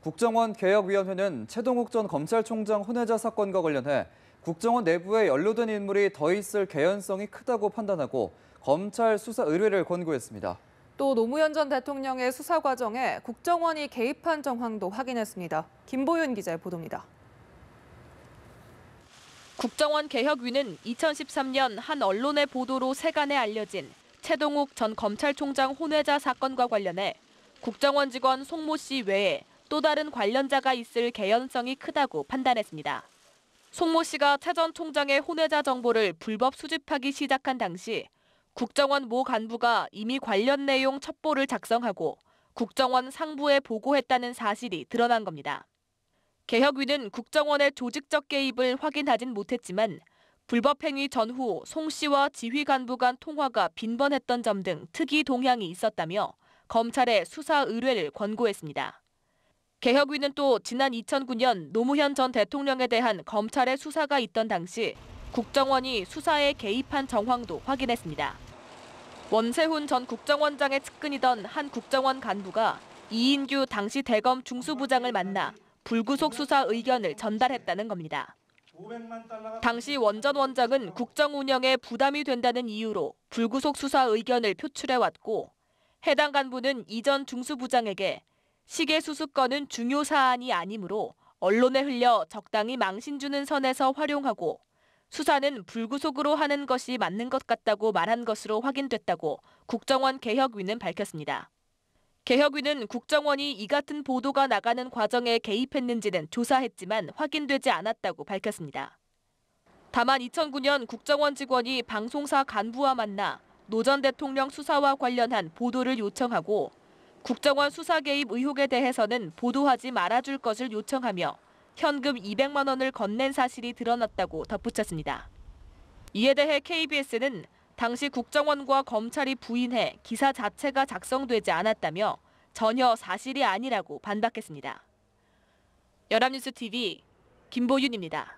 국정원 개혁위원회는 최동욱 전 검찰총장 혼외자 사건과 관련해 국정원 내부에 연루된 인물이 더 있을 개연성이 크다고 판단하고 검찰 수사 의뢰를 권고했습니다. 또 노무현 전 대통령의 수사 과정에 국정원이 개입한 정황도 확인했습니다. 김보윤 기자의 보도입니다. 국정원 개혁위는 2013년 한 언론의 보도로 세간에 알려진 최동욱 전 검찰총장 혼외자 사건과 관련해 국정원 직원 송모 씨 외에 또 다른 관련자가 있을 개연성이 크다고 판단했습니다. 송모 씨가 최 전 총장의 혼외자 정보를 불법 수집하기 시작한 당시 국정원 모 간부가 이미 관련 내용 첩보를 작성하고 국정원 상부에 보고했다는 사실이 드러난 겁니다. 개혁위는 국정원의 조직적 개입을 확인하진 못했지만 불법 행위 전후 송 씨와 지휘 간부 간 통화가 빈번했던 점 등 특이 동향이 있었다며 검찰에 수사 의뢰를 권고했습니다. 개혁위는 또 지난 2009년 노무현 전 대통령에 대한 검찰의 수사가 있던 당시 국정원이 수사에 개입한 정황도 확인했습니다. 원세훈 전 국정원장의 측근이던 한 국정원 간부가 이인규 당시 대검 중수부장을 만나 불구속 수사 의견을 전달했다는 겁니다. 당시 원 전 원장은 국정 운영에 부담이 된다는 이유로 불구속 수사 의견을 표출해왔고 해당 간부는 이 전 중수부장에게 시계 수수건은 중요 사안이 아니므로 언론에 흘려 적당히 망신 주는 선에서 활용하고 수사는 불구속으로 하는 것이 맞는 것 같다고 말한 것으로 확인됐다고 국정원 개혁위는 밝혔습니다. 개혁위는 국정원이 이 같은 보도가 나가는 과정에 개입했는지는 조사했지만 확인되지 않았다고 밝혔습니다. 다만 2009년 국정원 직원이 방송사 간부와 만나 노 전 대통령 수사와 관련한 보도를 요청하고 국정원 수사 개입 의혹에 대해서는 보도하지 말아줄 것을 요청하며 현금 200만 원을 건넨 사실이 드러났다고 덧붙였습니다. 이에 대해 KBS는 당시 국정원과 검찰이 부인해 기사 자체가 작성되지 않았다며 전혀 사실이 아니라고 반박했습니다. 연합뉴스 TV 김보윤입니다.